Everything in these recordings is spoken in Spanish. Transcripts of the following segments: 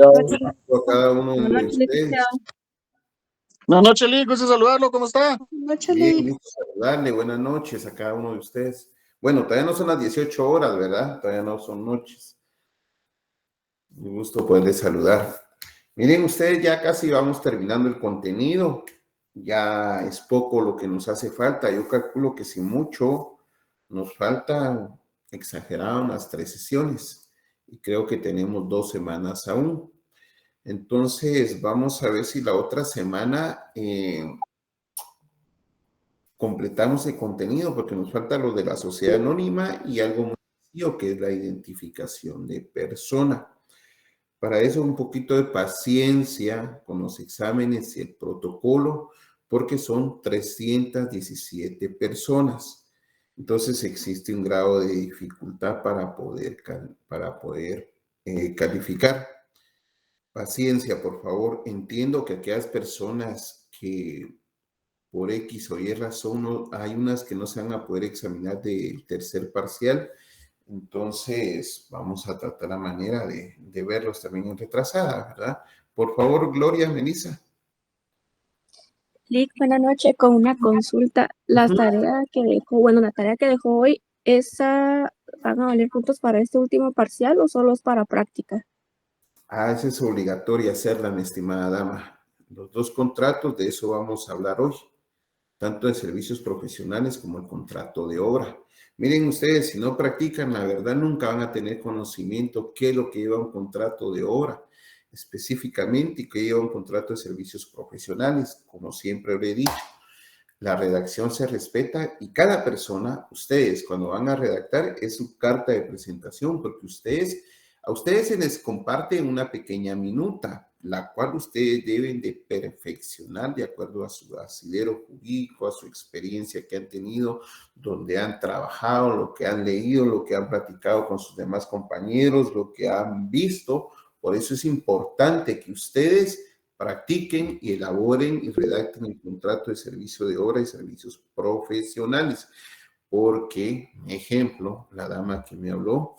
noches. A cada uno Buenas de noches, ustedes. licenciado. Buenas noches, Lee. Gusto saludarlo. ¿Cómo está? Buenas noches, Bien, Lee. gusto saludarle. Buenas noches a cada uno de ustedes. Bueno, todavía no son las 18 horas, ¿verdad? Todavía no son noches. Un gusto poderles saludar. Miren, ustedes ya casi vamos terminando el contenido. Ya es poco lo que nos hace falta. Yo calculo que si mucho nos falta, exagerado, unas 3 sesiones. Y creo que tenemos 2 semanas aún. Entonces, vamos a ver si la otra semana completamos el contenido, porque nos falta lo de la sociedad anónima y algo muy sencillo que es la identificación de persona. Para eso un poquito de paciencia con los exámenes y el protocolo, porque son 317 personas. Entonces existe un grado de dificultad para poder calificar. Paciencia, por favor. Entiendo que aquellas personas que por X o Y razón hay unas que no se van a poder examinar del tercer parcial. Entonces, vamos a tratar la manera de verlos también en retrasada, ¿verdad? Por favor, Gloria, Melissa. Lee, buenas noches. Con una consulta. La tarea que dejó hoy, ¿esa van a valer puntos para este último parcial o solo es para práctica? Esa es obligatoria hacerla, mi estimada dama. Los 2 contratos, de eso vamos a hablar hoy, tanto de servicios profesionales como el contrato de obra. Miren ustedes, si no practican, la verdad nunca van a tener conocimiento qué es lo que lleva un contrato de obra específicamente y qué lleva un contrato de servicios profesionales. Como siempre le he dicho, la redacción se respeta y cada persona, ustedes cuando van a redactar, es su carta de presentación, porque a ustedes se les comparte una pequeña minuta, la cual ustedes deben de perfeccionar de acuerdo a su asidero jurídico, a su experiencia que han tenido, donde han trabajado, lo que han leído, lo que han platicado con sus demás compañeros, lo que han visto. Por eso es importante que ustedes practiquen y elaboren y redacten el contrato de servicio de obra y servicios profesionales. Porque, ejemplo, la dama que me habló,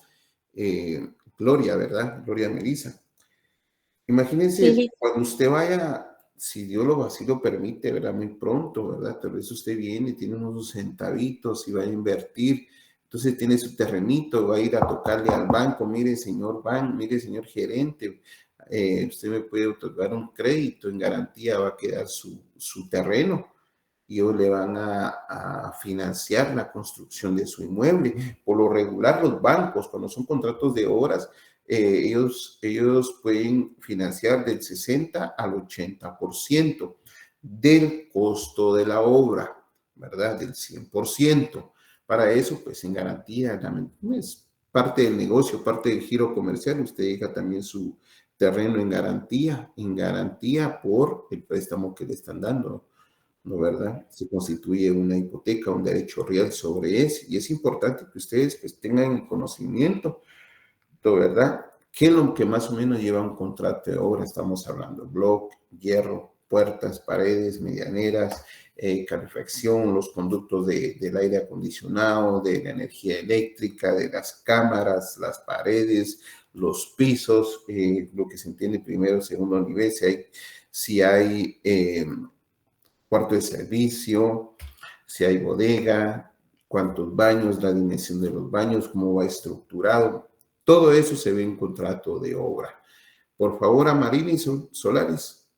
Gloria, ¿verdad? Gloria Melissa. Imagínense, Sí. cuando usted vaya, si Dios así lo permite, ¿verdad? Muy pronto, ¿verdad? Tal vez usted viene, tiene unos centavitos y va a invertir. Entonces tiene su terrenito, va a ir a tocarle al banco, mire señor mire señor gerente, usted me puede otorgar un crédito, en garantía va a quedar su terreno y ellos le van a financiar la construcción de su inmueble. Por lo regular, los bancos, cuando son contratos de obras, ellos pueden financiar del 60 al 80% del costo de la obra, ¿verdad? Del 100%. Para eso, pues en garantía, es parte del negocio, parte del giro comercial, usted deja también su terreno en garantía por el préstamo que le están dando, ¿no? ¿Verdad? Se constituye una hipoteca, un derecho real sobre eso, y es importante que ustedes pues, tengan conocimiento, ¿verdad? ¿Qué es lo que más o menos lleva un contrato de obra? Estamos hablando bloque, hierro, puertas, paredes, medianeras, calefacción, los conductos del aire acondicionado, de la energía eléctrica, de las cámaras, las paredes, los pisos, lo que se entiende primero, segundo nivel, si hay cuarto de servicio, si hay bodega, cuántos baños, la dimensión de los baños, cómo va estructurado. Todo eso se ve en contrato de obra. Por favor, Amarili Solares.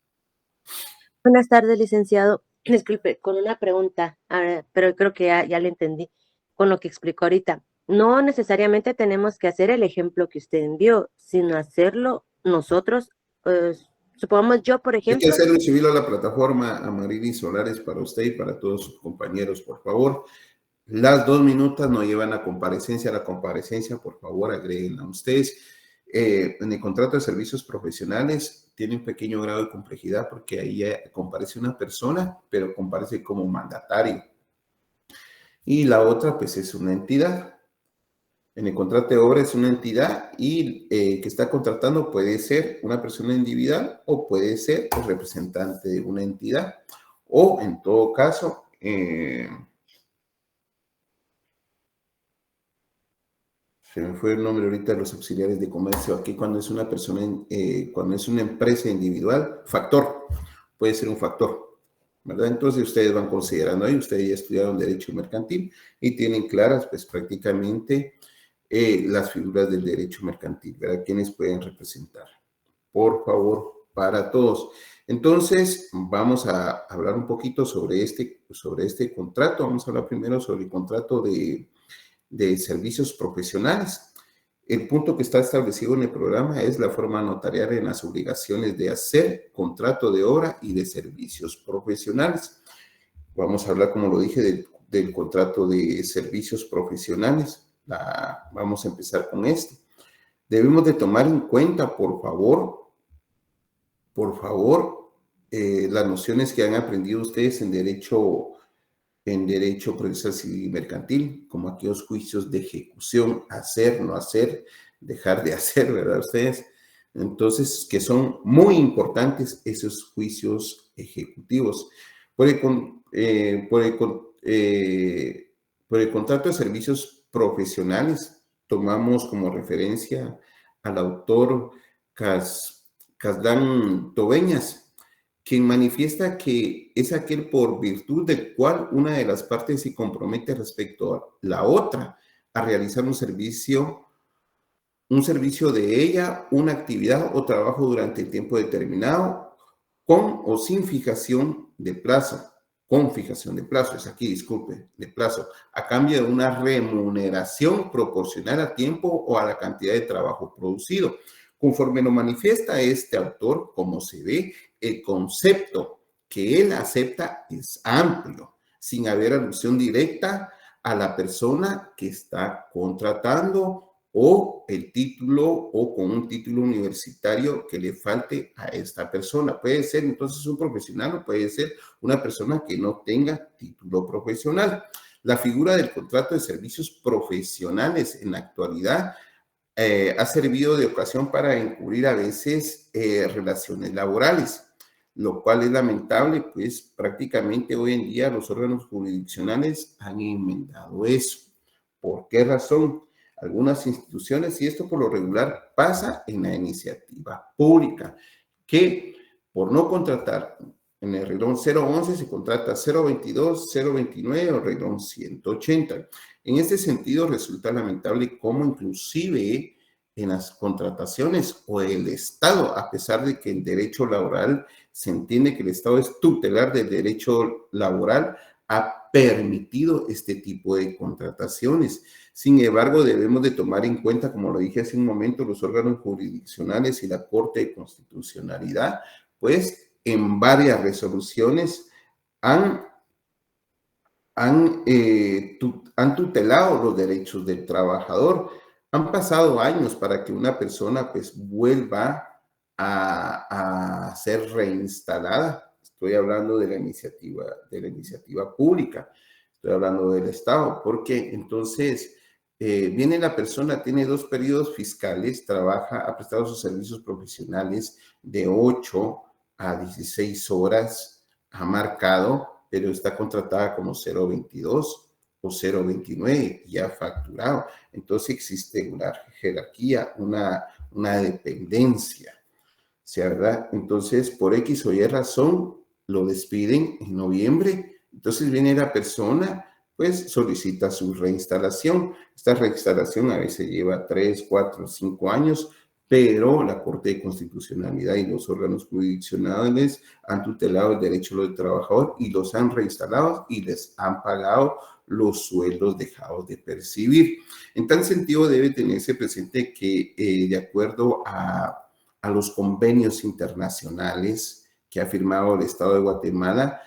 Buenas tardes, licenciado. Disculpe, con una pregunta, pero creo que ya le entendí con lo que explicó ahorita. No necesariamente tenemos que hacer el ejemplo que usted envió, sino hacerlo nosotros. Supongamos yo, por Hay que ejemplo. hacerlo y subirlo a la plataforma Amarili Solares para usted y para todos sus compañeros, por favor. Las 2 minutos no llevan a comparecencia. La comparecencia, por favor, agréguenla ustedes. En el contrato de servicios profesionales tiene un pequeño grado de complejidad porque ahí comparece una persona, pero comparece como mandatario. Y la otra, pues, es una entidad. En el contrato de obra es una entidad y que está contratando puede ser una persona individual o puede ser el representante de una entidad. O, en todo caso, se me fue el nombre ahorita de los auxiliares de comercio. Aquí cuando es una persona, cuando es una empresa individual, factor, puede ser un factor, ¿verdad? Entonces ustedes van considerando ahí, ustedes ya estudiaron derecho mercantil y tienen claras pues prácticamente las figuras del derecho mercantil, ¿verdad? ¿Quiénes pueden representar? Por favor, para todos. Entonces, vamos a hablar un poquito sobre este contrato. Vamos a hablar primero sobre el contrato de servicios profesionales. El punto que está establecido en el programa es la forma notarial en las obligaciones de hacer contrato de obra y de servicios profesionales. Vamos a hablar, como lo dije, del contrato de servicios profesionales. Vamos a empezar con este. Debemos de tomar en cuenta, por favor, las nociones que han aprendido ustedes en derecho procesal civil y mercantil, como aquellos juicios de ejecución, hacer, no hacer, dejar de hacer, ¿verdad ustedes? Entonces, que son muy importantes esos juicios ejecutivos. Por el contrato de servicios profesionales, tomamos como referencia al autor Casdán Tobeñas, quien manifiesta que es aquel por virtud del cual una de las partes se compromete respecto a la otra a realizar un servicio de ella, una actividad o trabajo durante el tiempo determinado, con o sin fijación de plazo, con fijación de plazo, es aquí, disculpe, de plazo, a cambio de una remuneración proporcional a tiempo o a la cantidad de trabajo producido. Conforme lo manifiesta este autor, como se ve, el concepto que él acepta es amplio, sin haber alusión directa a la persona que está contratando o el título o con un título universitario que le falte a esta persona. Puede ser entonces un profesional o puede ser una persona que no tenga título profesional. La figura del contrato de servicios profesionales en la actualidad ha servido de ocasión para encubrir a veces relaciones laborales, lo cual es lamentable, pues prácticamente hoy en día los órganos jurisdiccionales han enmendado eso. ¿Por qué razón? Algunas instituciones, y esto por lo regular pasa en la iniciativa pública, que por no contratar en el reglón 011 se contrata 022, 029 o reglón 180. En este sentido, resulta lamentable cómo inclusive en las contrataciones o el Estado, a pesar de que el derecho laboral se entiende que el Estado es tutelar del derecho laboral, ha permitido este tipo de contrataciones. Sin embargo, debemos de tomar en cuenta, como lo dije hace un momento, los órganos jurisdiccionales y la Corte de Constitucionalidad, pues en varias resoluciones han tutelado los derechos del trabajador. Han pasado años para que una persona pues vuelva a ser reinstalada. Estoy hablando de la iniciativa pública, estoy hablando del Estado, porque entonces viene la persona, tiene 2 periodos fiscales, ha prestado sus servicios profesionales de 8 a 16 horas, ha marcado, pero está contratada como 022 o 029 y ha facturado. Entonces existe una jerarquía, una dependencia, ¿sí, verdad? Entonces, por X o Y razón, lo despiden en noviembre. Entonces viene la persona, pues solicita su reinstalación. Esta reinstalación a veces lleva 3, 4, 5 años, pero la Corte de Constitucionalidad y los órganos jurisdiccionales han tutelado el derecho del trabajador y los han reinstalado y les han pagado los sueldos dejados de percibir. En tal sentido, debe tenerse presente que de acuerdo a los convenios internacionales que ha firmado el Estado de Guatemala,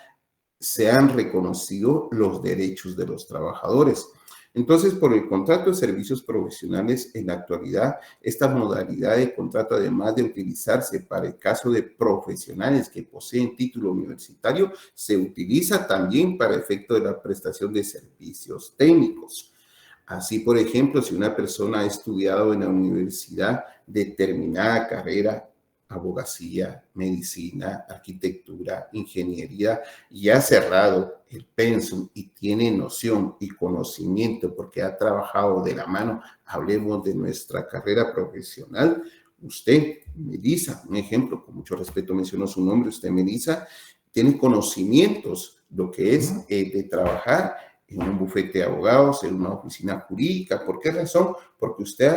se han reconocido los derechos de los trabajadores. Entonces, por el contrato de servicios profesionales en la actualidad, esta modalidad de contrato, además de utilizarse para el caso de profesionales que poseen título universitario, se utiliza también para efecto de la prestación de servicios técnicos. Así, por ejemplo, si una persona ha estudiado en la universidad determinada carrera abogacía, medicina, arquitectura, ingeniería, y ha cerrado el pensum y tiene noción y conocimiento porque ha trabajado de la mano, hablemos de nuestra carrera profesional. Usted, Melissa, un ejemplo, con mucho respeto mencionó su nombre, usted, Melissa, tiene conocimientos, lo que es de trabajar en un bufete de abogados, en una oficina jurídica. ¿Por qué razón? Porque usted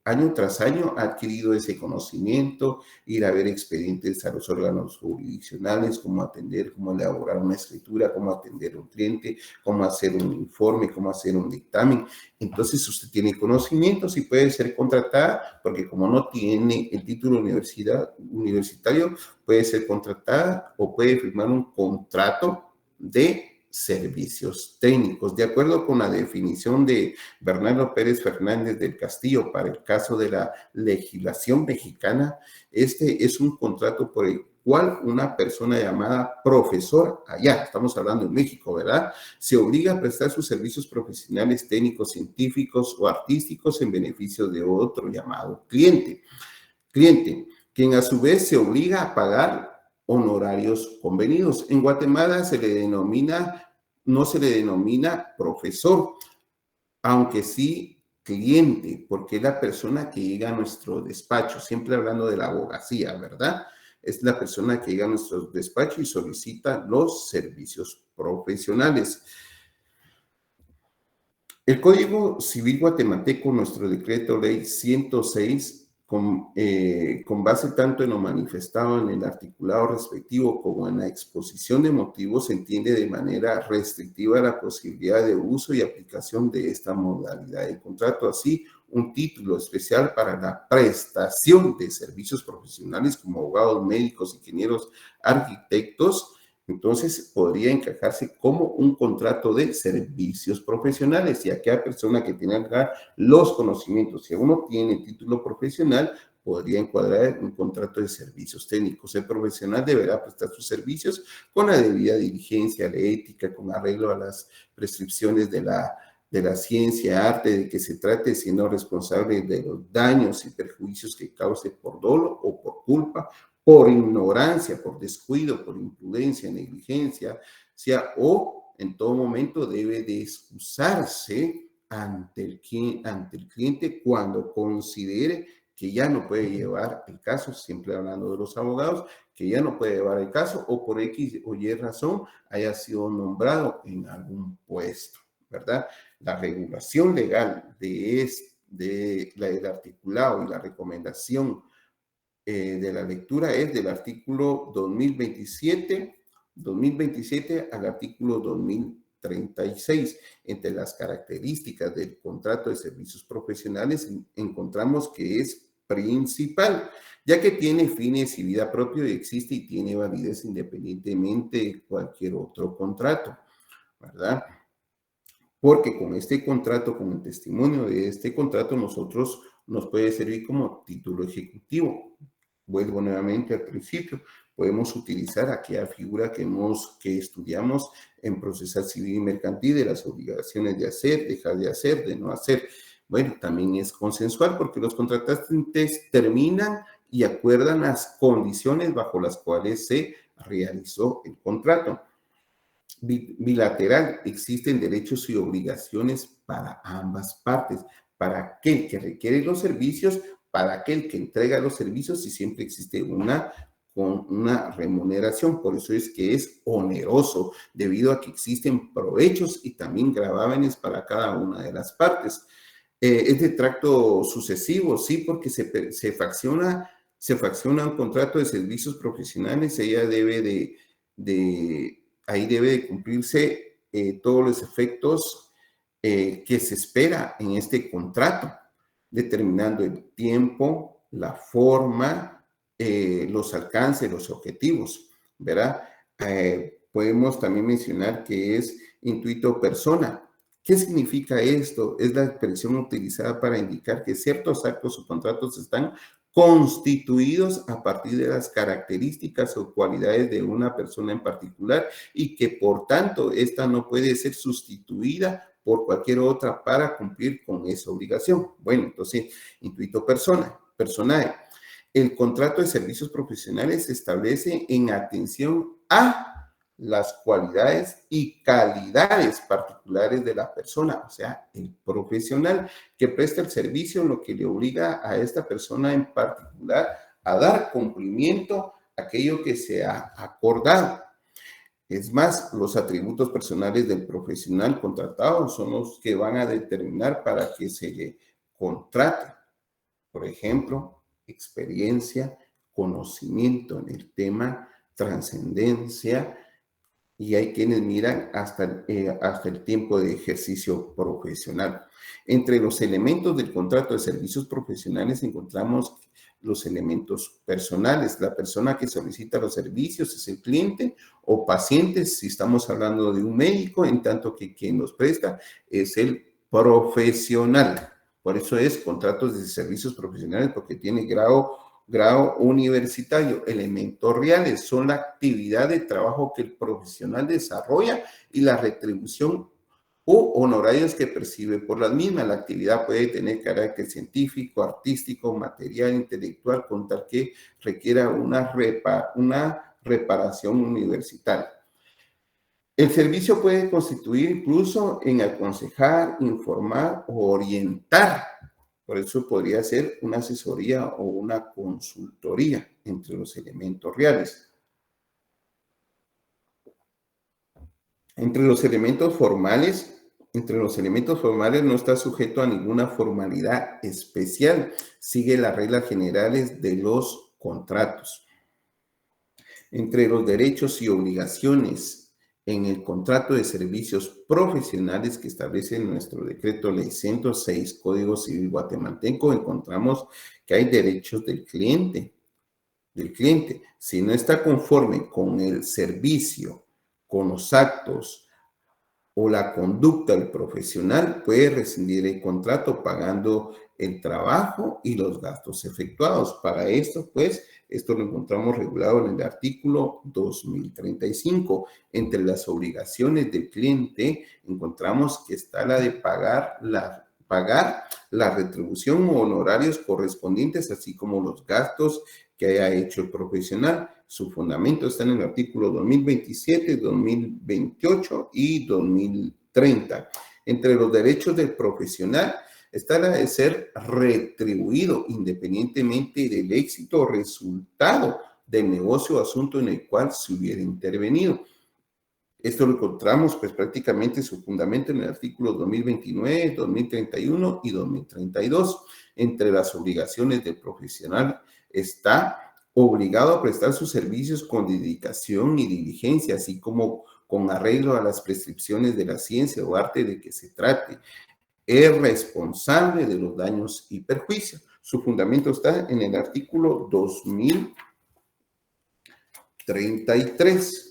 año tras año ha adquirido ese conocimiento, ir a ver expedientes a los órganos jurisdiccionales, cómo atender, cómo elaborar una escritura, cómo atender a un cliente, cómo hacer un informe, cómo hacer un dictamen. Entonces usted tiene conocimientos y puede ser contratada, porque como no tiene el título universitario, puede ser contratada o puede firmar un contrato de servicios técnicos. De acuerdo con la definición de Bernardo Pérez Fernández del Castillo para el caso de la legislación mexicana, este es un contrato por el cual una persona llamada profesor, allá estamos hablando en México, ¿verdad?, se obliga a prestar sus servicios profesionales, técnicos, científicos o artísticos en beneficio de otro llamado cliente, quien a su vez se obliga a pagar honorarios convenidos. En Guatemala no se le denomina profesor, aunque sí cliente, porque es la persona que llega a nuestro despacho, siempre hablando de la abogacía, ¿verdad? Es la persona que llega a nuestro despacho y solicita los servicios profesionales. El Código Civil guatemalteco, nuestro decreto ley 106, con base tanto en lo manifestado en el articulado respectivo como en la exposición de motivos, se entiende de manera restrictiva la posibilidad de uso y aplicación de esta modalidad de contrato. Así, un título especial para la prestación de servicios profesionales como abogados, médicos, ingenieros, arquitectos, entonces podría encajarse como un contrato de servicios profesionales, y aquella persona que tenga los conocimientos, si uno tiene título profesional, podría encuadrar en un contrato de servicios técnicos. El profesional deberá prestar sus servicios con la debida diligencia, la ética, con arreglo a las prescripciones de la ciencia, arte, de que se trate, siendo responsable de los daños y perjuicios que cause por dolo o por culpa, por ignorancia, por descuido, por imprudencia, negligencia, o en todo momento debe de excusarse ante el cliente cuando considere que ya no puede llevar el caso, siempre hablando de los abogados, que ya no puede llevar el caso o por X o Y razón haya sido nombrado en algún puesto, ¿verdad? La regulación legal del articulado y la recomendación de la lectura es del artículo 2027 al artículo 2036. Entre las características del contrato de servicios profesionales encontramos que es principal, ya que tiene fines y vida propia y existe y tiene validez independientemente de cualquier otro contrato, ¿verdad? Porque con este contrato, con el testimonio de este contrato, nos puede servir como título ejecutivo. Vuelvo nuevamente al principio, podemos utilizar aquella figura que estudiamos en procesal civil y mercantil de las obligaciones de hacer, dejar de hacer, de no hacer. Bueno, también es consensual porque los contratantes terminan y acuerdan las condiciones bajo las cuales se realizó el contrato. Bilateral, existen derechos y obligaciones para ambas partes, para aquel que requiere los servicios, para aquel que entrega los servicios, y siempre existe una remuneración. Por eso es que es oneroso, debido a que existen provechos y también gravámenes para cada una de las partes. Es de tracto sucesivo, sí, porque se fracciona un contrato de servicios profesionales. Ahí debe de cumplirse todos los efectos que se espera en este contrato, determinando el tiempo, la forma, los alcances, los objetivos, ¿verdad? Podemos también mencionar que es intuito persona. ¿Qué significa esto? Es la expresión utilizada para indicar que ciertos actos o contratos están constituidos a partir de las características o cualidades de una persona en particular y que por tanto esta no puede ser sustituida por cualquier otra para cumplir con esa obligación. Bueno, entonces, intuito personae. El contrato de servicios profesionales se establece en atención a las cualidades y calidades particulares de la persona, o sea, el profesional que presta el servicio, lo que le obliga a esta persona en particular a dar cumplimiento a aquello que se ha acordado. Es más, los atributos personales del profesional contratado son los que van a determinar para que se le contrate. Por ejemplo, experiencia, conocimiento en el tema, trascendencia, y hay quienes miran hasta el tiempo de ejercicio profesional. Entre los elementos del contrato de servicios profesionales encontramos los elementos personales. La persona que solicita los servicios es el cliente o paciente, si estamos hablando de un médico, en tanto que quien los presta es el profesional. Por eso es contratos de servicios profesionales, porque tiene grado universitario. Elementos reales son la actividad de trabajo que el profesional desarrolla y la retribución u honorarios que percibe por las mismas. La actividad puede tener carácter científico, artístico, material, intelectual, con tal que requiera una reparación universitaria. El servicio puede constituir incluso en aconsejar, informar o orientar. Por eso podría ser una asesoría o una consultoría entre los elementos reales. Entre los elementos formales no está sujeto a ninguna formalidad especial. Sigue las reglas generales de los contratos. Entre los derechos y obligaciones en el contrato de servicios profesionales que establece nuestro decreto ley 106, Código Civil guatemalteco, encontramos que hay derechos del cliente. Si no está conforme con el servicio, con los actos o la conducta del profesional, puede rescindir el contrato pagando el trabajo y los gastos efectuados. Para esto, pues, esto lo encontramos regulado en el artículo 2035. Entre las obligaciones del cliente encontramos que está la de pagar la retribución o honorarios correspondientes, así como los gastos que haya hecho el profesional. Su fundamento está en el artículo 2027, 2028 y 2030. Entre los derechos del profesional está la de ser retribuido independientemente del éxito o resultado del negocio o asunto en el cual se hubiera intervenido. Esto lo encontramos pues prácticamente su fundamento en el artículo 2029, 2031 y 2032. Entre las obligaciones del profesional está obligado a prestar sus servicios con dedicación y diligencia, así como con arreglo a las prescripciones de la ciencia o arte de que se trate. Es responsable de los daños y perjuicios. Su fundamento está en el artículo 2033.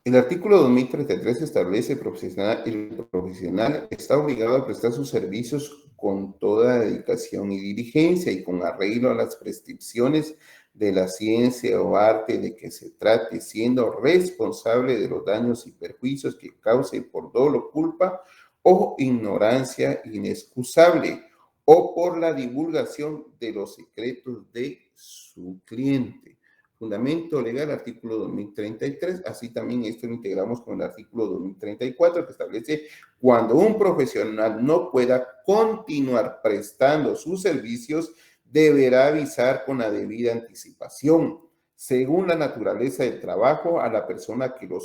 El artículo 2033 establece el profesional está obligado a prestar sus servicios con toda dedicación y diligencia y con arreglo a las prescripciones de la ciencia o arte de que se trate, siendo responsable de los daños y perjuicios que cause por dolo, culpa o ignorancia inexcusable o por la divulgación de los secretos de su cliente. Fundamento legal, artículo 2033, así también esto lo integramos con el artículo 2034, que establece cuando un profesional no pueda continuar prestando sus servicios, deberá avisar con la debida anticipación, según la naturaleza del trabajo, a la persona que lo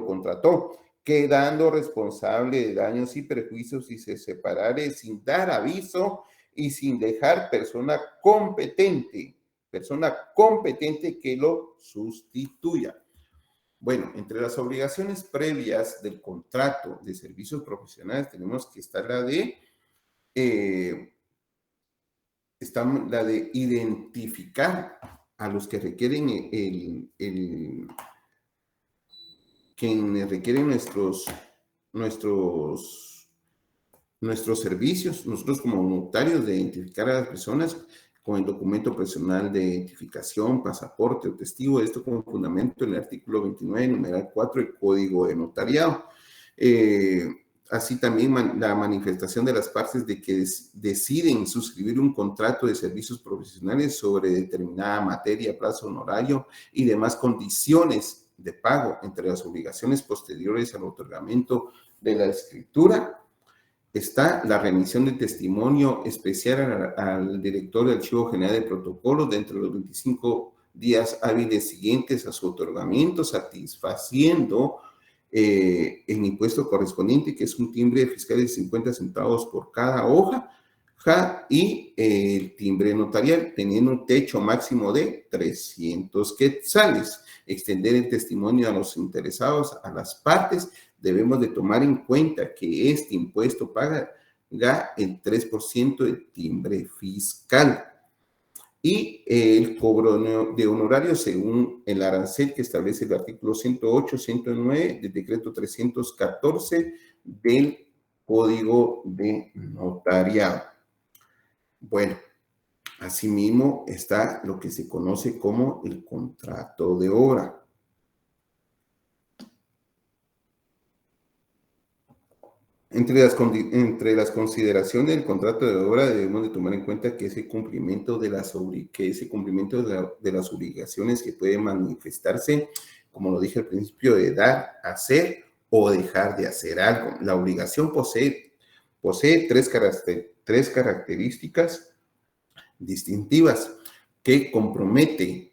contrató, quedando responsable de daños y perjuicios si se separare sin dar aviso y sin dejar persona competente que lo sustituya. Bueno, entre las obligaciones previas del contrato de servicios profesionales tenemos que estar la de identificar a los que requieren quienes requieren nuestros servicios, nosotros como voluntarios, de identificar a las personas con el documento personal de identificación, pasaporte o testigo, esto como fundamento en el artículo 29, numeral 4 del Código de Notariado. Así también la manifestación de las partes de que deciden suscribir un contrato de servicios profesionales sobre determinada materia, plazo honorario y demás condiciones de pago entre las obligaciones posteriores al otorgamiento de la escritura. Está la remisión de testimonio especial al director del Archivo General de Protocolos dentro de los 25 días hábiles siguientes a su otorgamiento, satisfaciendo el impuesto correspondiente, que es un timbre fiscal de 50 centavos por cada hoja, y el timbre notarial, teniendo un techo máximo de 300 quetzales. Extender el testimonio a los interesados, a las partes. Debemos de tomar en cuenta que este impuesto paga el 3% del timbre fiscal. Y el cobro de honorarios según el arancel que establece el artículo 108, 109 del decreto 314 del Código de Notariado. Bueno, asimismo está lo que se conoce como el contrato de obra. Entre las consideraciones del contrato de obra debemos de tomar en cuenta que ese cumplimiento de las obligaciones que puede manifestarse, como lo dije al principio, de dar, hacer o dejar de hacer algo. La obligación posee tres características distintivas que compromete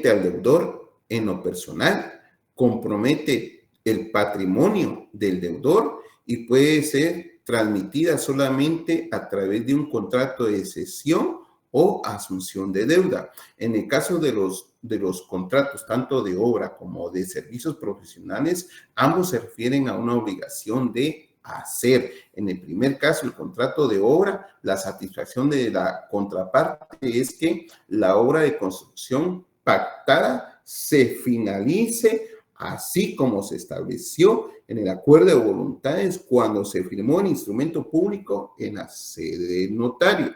al deudor en lo personal, compromete el patrimonio del deudor y puede ser transmitida solamente a través de un contrato de cesión o asunción de deuda. En el caso de los contratos, tanto de obra como de servicios profesionales, ambos se refieren a una obligación de hacer. En el primer caso, el contrato de obra, la satisfacción de la contraparte es que la obra de construcción pactada se finalice así como se estableció en el acuerdo de voluntades cuando se firmó el instrumento público en la sede del notario.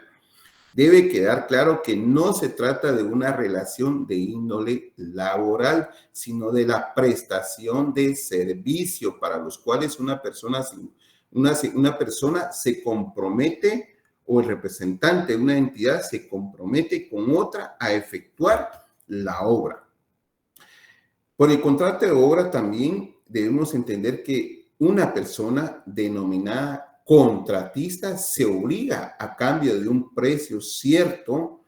Debe quedar claro que no se trata de una relación de índole laboral, sino de la prestación de servicio para los cuales una persona se compromete, o el representante de una entidad se compromete con otra a efectuar la obra. Por el contrato de obra también debemos entender que una persona denominada contratista se obliga a cambio de un precio cierto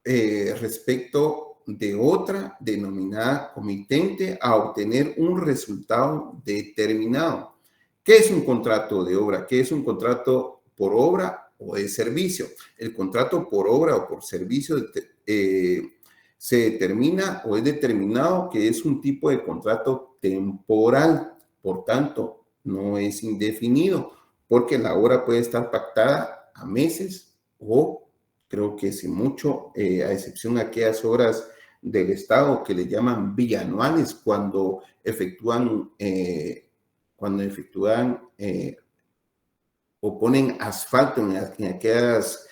respecto de otra denominada comitente a obtener un resultado determinado. ¿Qué es un contrato de obra? ¿Qué es un contrato por obra o de servicio? El contrato por obra o por servicio se determina o es determinado que es un tipo de contrato temporal, por tanto, no es indefinido, porque la obra puede estar pactada a meses o creo que si mucho, a excepción de aquellas obras del Estado que le llaman bianuales, cuando efectúan o ponen asfalto en aquellas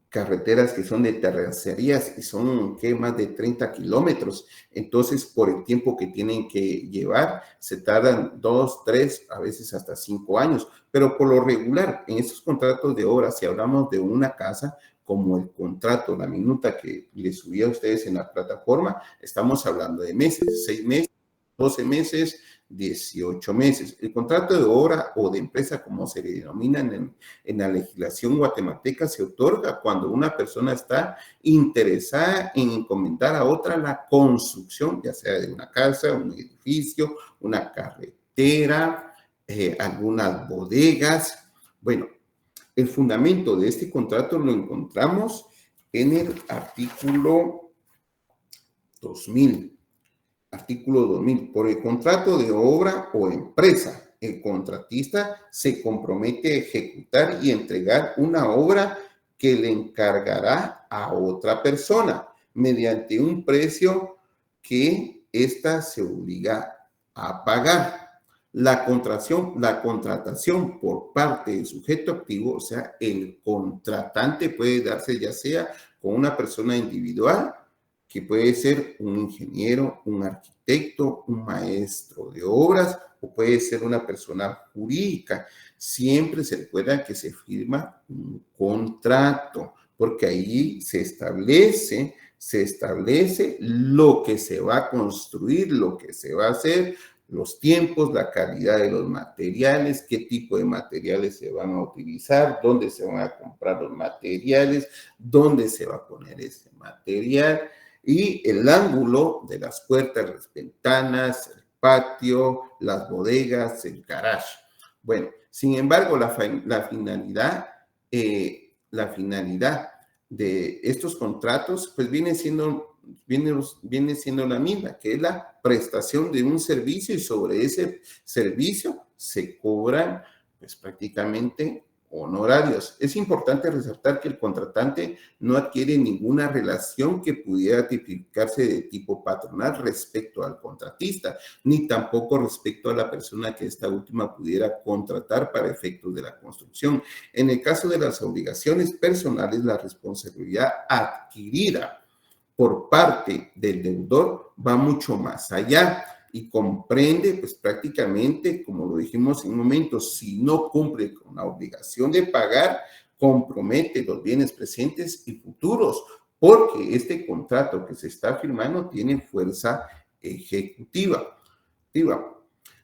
carreteras que son de terracerías y son más de 30 kilómetros. Entonces, por el tiempo que tienen que llevar, se tardan 2, 3, a veces hasta 5 años. Pero por lo regular, en estos contratos de obra, si hablamos de una casa, como el contrato, la minuta que les subí a ustedes en la plataforma, estamos hablando de meses, 6 meses, 12 meses, 18 meses. El contrato de obra o de empresa, como se le denomina en la legislación guatemalteca, se otorga cuando una persona está interesada en encomendar a otra la construcción, ya sea de una casa, un edificio, una carretera, algunas bodegas. Bueno, el fundamento de este contrato lo encontramos en el artículo 2000. Artículo 2000. Por el contrato de obra o empresa, el contratista se compromete a ejecutar y entregar una obra que le encargará a otra persona mediante un precio que ésta se obliga a pagar. La contratación por parte del sujeto activo, o sea, el contratante puede darse ya sea con una persona individual, que puede ser un ingeniero, un arquitecto, un maestro de obras, o puede ser una persona jurídica. Siempre se recuerda que se firma un contrato, porque ahí se establece lo que se va a construir, lo que se va a hacer, los tiempos, la calidad de los materiales, qué tipo de materiales se van a utilizar, dónde se van a comprar los materiales, dónde se va a poner ese material y el ángulo de las puertas, las ventanas, el patio, las bodegas, el garage. Bueno, sin embargo, la finalidad de estos contratos pues viene siendo la misma, que es la prestación de un servicio y sobre ese servicio se cobran pues prácticamente honorarios. Es importante resaltar que el contratante no adquiere ninguna relación que pudiera tipificarse de tipo patronal respecto al contratista, ni tampoco respecto a la persona que esta última pudiera contratar para efectos de la construcción. En el caso de las obligaciones personales, la responsabilidad adquirida por parte del deudor va mucho más allá y comprende, pues prácticamente, como lo dijimos en un momento, si no cumple con la obligación de pagar, compromete los bienes presentes y futuros, porque este contrato que se está firmando tiene fuerza ejecutiva.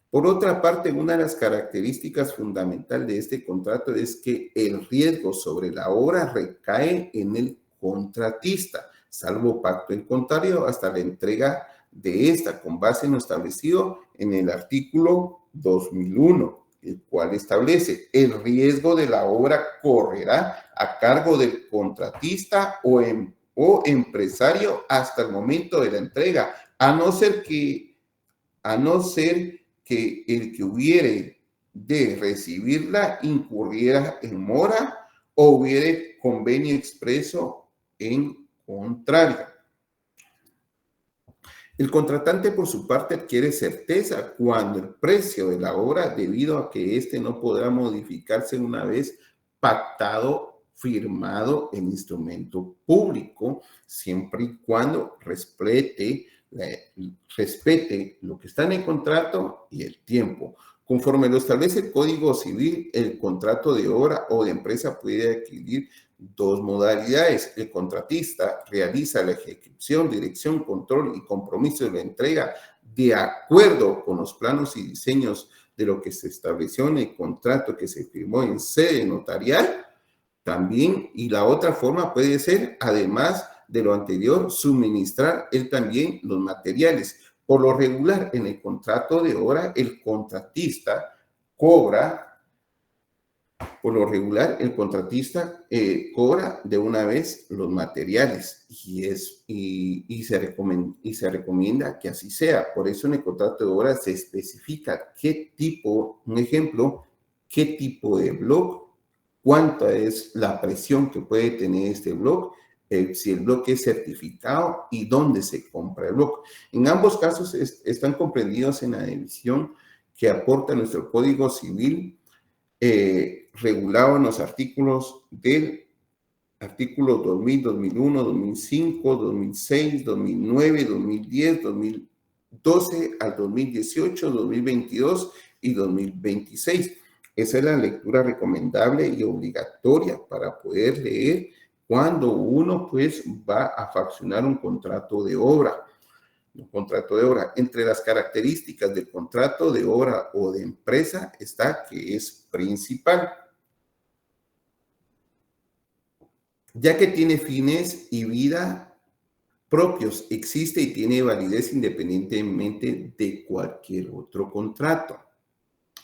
Por otra parte, una de las características fundamentales de este contrato es que el riesgo sobre la obra recae en el contratista, salvo pacto en contrario hasta la entrega de esta, con base en lo establecido en el artículo 2001, el cual establece el riesgo de la obra correrá a cargo del contratista o empresario hasta el momento de la entrega, a no ser que el que hubiere de recibirla incurriera en mora o hubiere convenio expreso en contrario. El contratante, por su parte, adquiere certeza cuando el precio de la obra, debido a que éste no podrá modificarse una vez pactado, firmado el instrumento público, siempre y cuando respete lo que está en el contrato y el tiempo. Conforme lo establece el Código Civil, el contrato de obra o de empresa puede adquirir dos modalidades. El contratista realiza la ejecución, dirección, control y compromiso de la entrega de acuerdo con los planos y diseños de lo que se estableció en el contrato que se firmó en sede notarial. También, y la otra forma puede ser, además de lo anterior, suministrar él también los materiales. Por lo regular, en el contrato de obra, el contratista cobra de una vez los materiales y se recomienda que así sea. Por eso en el contrato de obra se especifica qué tipo de bloque, cuánta es la presión que puede tener este bloque, si el bloque es certificado y dónde se compra el bloque. En ambos casos están comprendidos en la división que aporta nuestro Código Civil, regulado en los artículos del artículo 2000, 2001, 2005, 2006, 2009, 2010, 2012 al 2018, 2022 y 2026. Esa es la lectura recomendable y obligatoria para poder leer cuando uno pues va a faccionar un contrato de obra. Entre las características del contrato de obra o de empresa está que es principal, ya que tiene fines y vida propios, existe y tiene validez independientemente de cualquier otro contrato.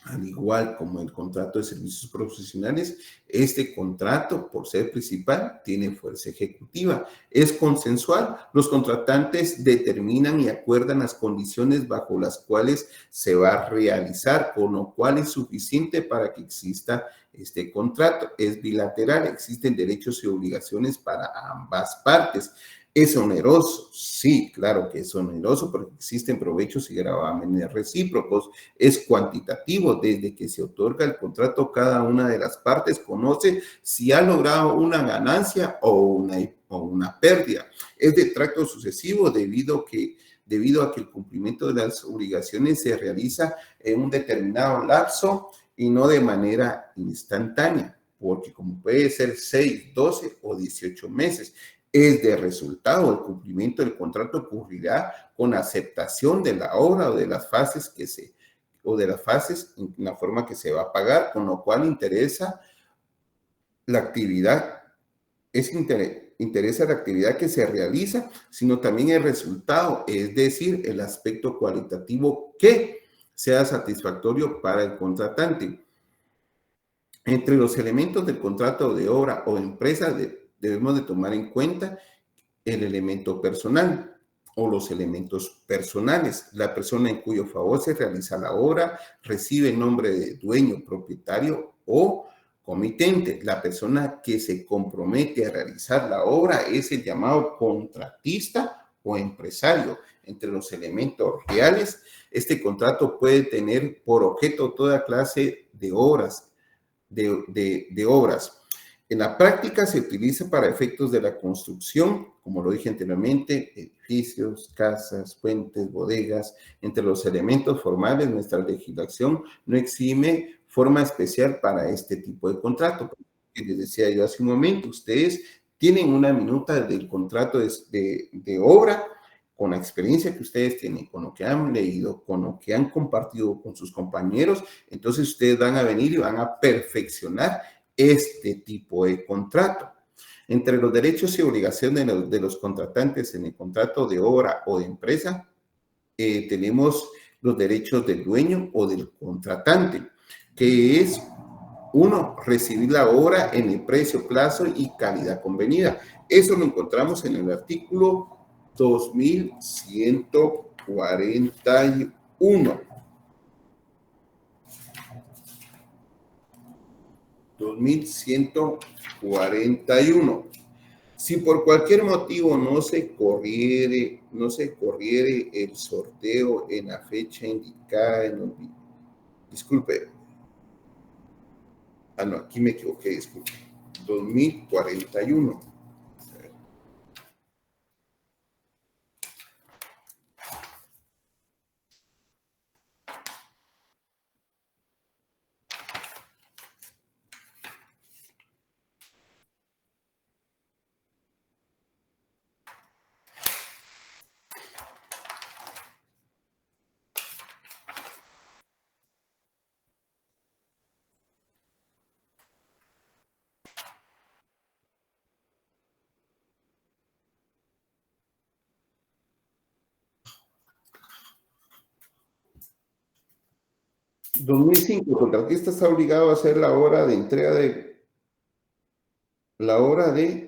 Al igual como el contrato de servicios profesionales, este contrato, por ser principal, tiene fuerza ejecutiva. Es consensual. Los contratantes determinan y acuerdan las condiciones bajo las cuales se va a realizar, con lo cual es suficiente para que exista este contrato. Es bilateral, existen derechos y obligaciones para ambas partes. ¿Es oneroso? Sí, claro que es oneroso porque existen provechos y gravámenes recíprocos. Es cuantitativo. Desde que se otorga el contrato, cada una de las partes conoce si ha logrado una ganancia o una pérdida. Es de tracto sucesivo debido a que el cumplimiento de las obligaciones se realiza en un determinado lapso y no de manera instantánea, porque como puede ser 6, 12 o 18 meses. Es de resultado, el cumplimiento del contrato ocurrirá con aceptación de la obra o de las fases en la forma que se va a pagar, con lo cual interesa la actividad, interesa la actividad que se realiza, sino también el resultado, es decir, el aspecto cualitativo que sea satisfactorio para el contratante. Entre los elementos del contrato de obra o empresa debemos de tomar en cuenta el elemento personal o los elementos personales. La persona en cuyo favor se realiza la obra recibe el nombre de dueño, propietario o comitente. La persona que se compromete a realizar la obra es el llamado contratista o empresario. Entre los elementos reales, este contrato puede tener por objeto toda clase de obras, obras. En la práctica se utiliza para efectos de la construcción, como lo dije anteriormente, edificios, casas, puentes, bodegas. Entre los elementos formales, nuestra legislación no exime forma especial para este tipo de contrato. Les decía yo hace un momento, ustedes tienen una minuta del contrato de obra, con la experiencia que ustedes tienen, con lo que han leído, con lo que han compartido con sus compañeros, entonces ustedes van a venir y van a perfeccionar este tipo de contrato. Entre los derechos y obligaciones de los contratantes en el contrato de obra o de empresa, tenemos los derechos del dueño o del contratante, que es uno, recibir la obra en el precio, plazo y calidad convenida. Eso lo encontramos en el artículo 2141. 2141. Si por cualquier motivo no se corriere el sorteo en la fecha indicada disculpe. No, aquí me equivoqué, disculpe. 2041. 2005, el contratista está obligado a hacer la obra de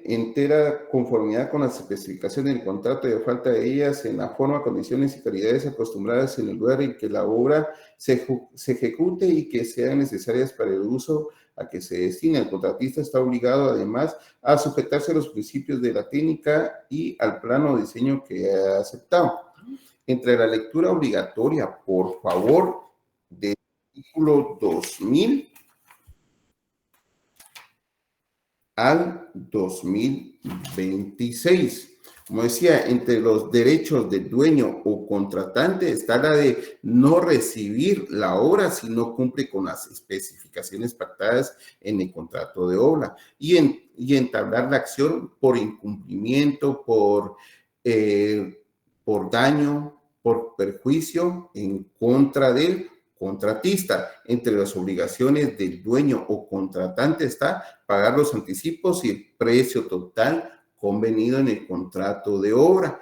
entera conformidad con las especificaciones del contrato y de falta de ellas en la forma, condiciones y calidades acostumbradas en el lugar en que la obra se ejecute y que sean necesarias para el uso a que se destina. El contratista está obligado además a sujetarse a los principios de la técnica y al plano de diseño que ha aceptado. Entre la lectura obligatoria, por favor, del artículo 2000 al 2026. Como decía, entre los derechos del dueño o contratante está la de no recibir la obra si no cumple con las especificaciones pactadas en el contrato de obra y entablar la acción por incumplimiento, por daño, por perjuicio en contra del contratista. Entre las obligaciones del dueño o contratante está pagar los anticipos y el precio total convenido en el contrato de obra,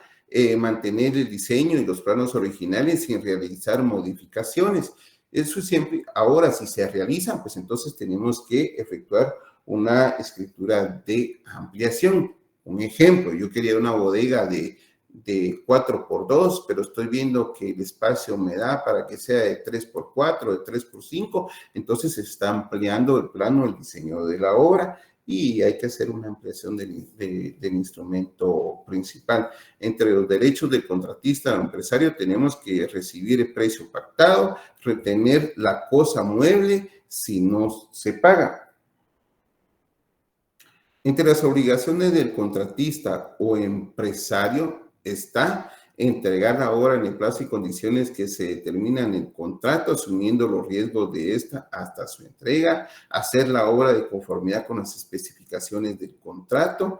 mantener el diseño y los planos originales sin realizar modificaciones. Eso siempre, ahora si se realizan, pues entonces tenemos que efectuar una escritura de ampliación. Un ejemplo, yo quería una bodega de 4x2, pero estoy viendo que el espacio me da para que sea de 3x4, de 3x5, entonces se está ampliando el plano, el diseño de la obra, y hay que hacer una ampliación del instrumento principal. Entre los derechos del contratista o empresario tenemos que recibir el precio pactado, retener la cosa mueble si no se paga. Entre las obligaciones del contratista o empresario está entregar la obra en el plazo y condiciones que se determinan en el contrato, asumiendo los riesgos de esta hasta su entrega, hacer la obra de conformidad con las especificaciones del contrato,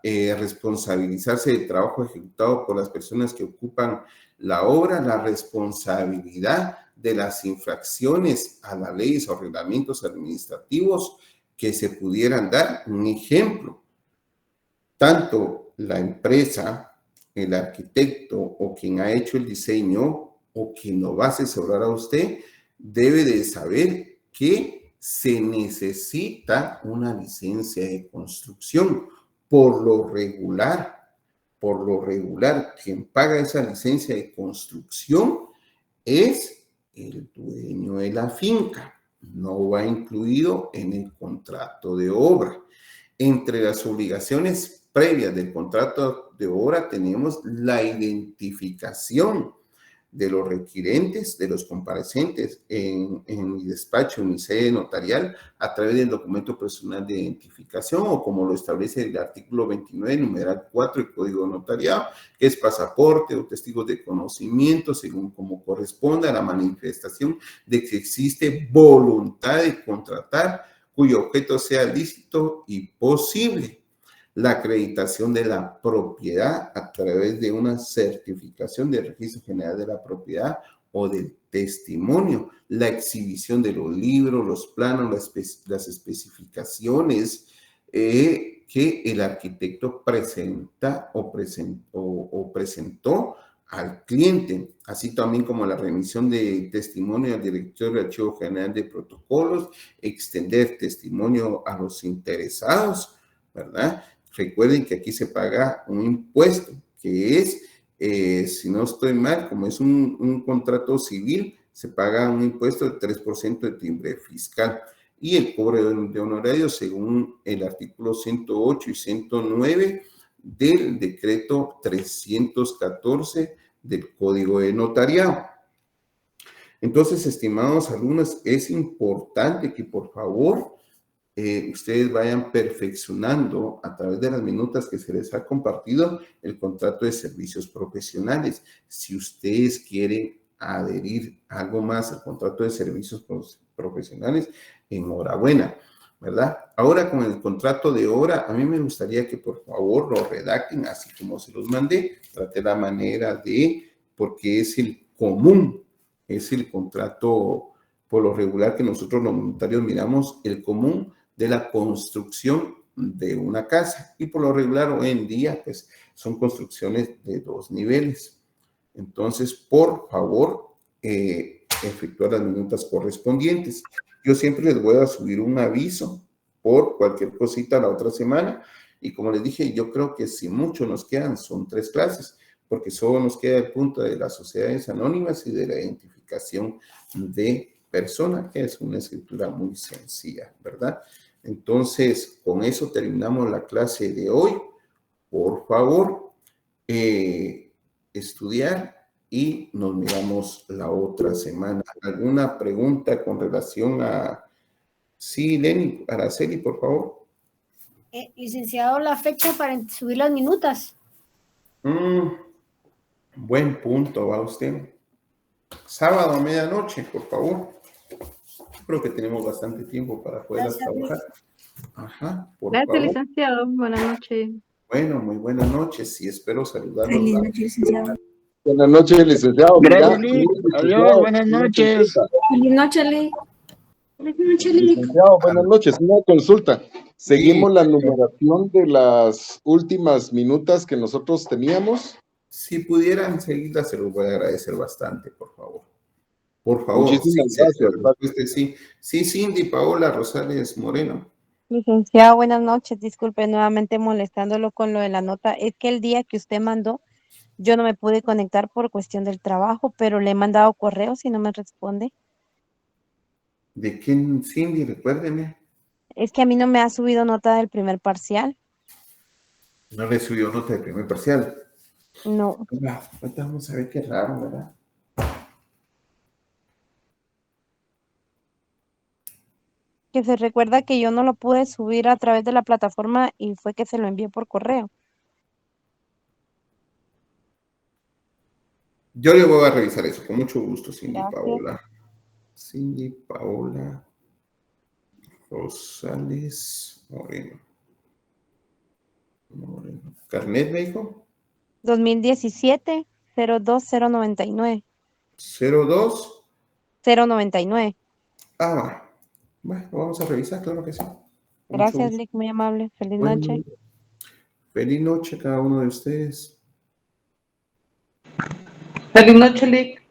responsabilizarse del trabajo ejecutado por las personas que ocupan la obra, la responsabilidad de las infracciones a las leyes o reglamentos administrativos que se pudieran dar. Un ejemplo, tanto la empresa, el arquitecto o quien ha hecho el diseño o quien lo va a asesorar a usted, debe de saber que se necesita una licencia de construcción. Por lo regular, quien paga esa licencia de construcción es el dueño de la finca. No va incluido en el contrato de obra. Entre las obligaciones previas del contrato de obra tenemos la identificación de los requirentes, de los comparecientes en mi despacho, en mi sede notarial, a través del documento personal de identificación o como lo establece el artículo 29, numeral 4 del Código Notariado, que es pasaporte o testigos de conocimiento, según como corresponda a la manifestación de que existe voluntad de contratar cuyo objeto sea lícito y posible. La acreditación de la propiedad a través de una certificación del Registro General de la Propiedad o del testimonio, la exhibición de los libros, los planos, las especificaciones que el arquitecto presenta o presentó al cliente, así también como la remisión de testimonio al director del Archivo General de Protocolos, extender testimonio a los interesados, ¿verdad? Recuerden que aquí se paga un impuesto, que es, si no estoy mal, como es un contrato civil, se paga un impuesto del 3% de timbre fiscal. Y el cobro de honorarios según el artículo 108 y 109 del decreto 314 del Código de Notariado. Entonces, estimados alumnos, es importante que por favor ustedes vayan perfeccionando a través de las minutas que se les ha compartido el contrato de servicios profesionales. Si ustedes quieren adherir algo más al contrato de servicios profesionales, enhorabuena, ¿verdad? Ahora con el contrato de obra, a mí me gustaría que por favor lo redacten así como se los mandé. Trate la manera de, porque es el común, es el contrato por lo regular que nosotros los notarios miramos, el común de la construcción de una casa. Y por lo regular hoy en día, pues, son construcciones de 2 niveles. Entonces, por favor, efectuar las minutas correspondientes. Yo siempre les voy a subir un aviso por cualquier cosita la otra semana. Y como les dije, yo creo que si mucho nos quedan, son 3 clases, porque solo nos queda el punto de las sociedades anónimas y de la identificación de persona, que es una escritura muy sencilla, ¿verdad? Entonces, con eso terminamos la clase de hoy. Por favor, estudiar y nos miramos la otra semana. ¿Alguna pregunta con relación a... Sí, Lenny, Araceli, por favor. Licenciado, la fecha para subir las minutas. Buen punto, va usted. Sábado a medianoche, por favor. Creo que tenemos bastante tiempo para poderlas trabajar. Ajá, por Gracias, favor. licenciado. Buenas noches. Bueno, muy buenas noches y espero saludarlos. Feliz noche, licenciado. Buenas noches, licenciado. Gracias, Lick. Adiós, buenas noches. Feliz noche, Lee. Feliz noche, Lee. Licenciado, buenas noches. Una consulta. ¿Seguimos la numeración de las últimas minutas que nosotros teníamos? Si pudieran seguirla, se los voy a agradecer bastante, por favor. Por favor. Muchísimas Sí, gracias. sí, sí, Cindy Paola Rosales Moreno. Licenciado, buenas noches. Disculpe nuevamente molestándolo con lo de la nota. Es que el día que usted mandó, yo no me pude conectar por cuestión del trabajo, pero le he mandado correos y no me responde. ¿De quién, Cindy? Recuérdeme. Es que a mí no me ha subido nota del primer parcial. No le subió nota del primer parcial. No. Ahorita vamos a ver qué raro, ¿verdad? Que se recuerda que yo no lo pude subir a través de la plataforma y fue que se lo envié por correo. Yo le voy a revisar eso, con mucho gusto, Cindy Gracias. Paola. Cindy Paola Rosales Moreno. ¿Carnet, me dijo? 2017 02099. 02. 099. Va. Bueno, lo vamos a revisar, claro que sí. Con mucho Gracias, gusto. Lick, muy amable. Feliz Bueno, noche. feliz noche a cada uno de ustedes. Feliz noche, Lick.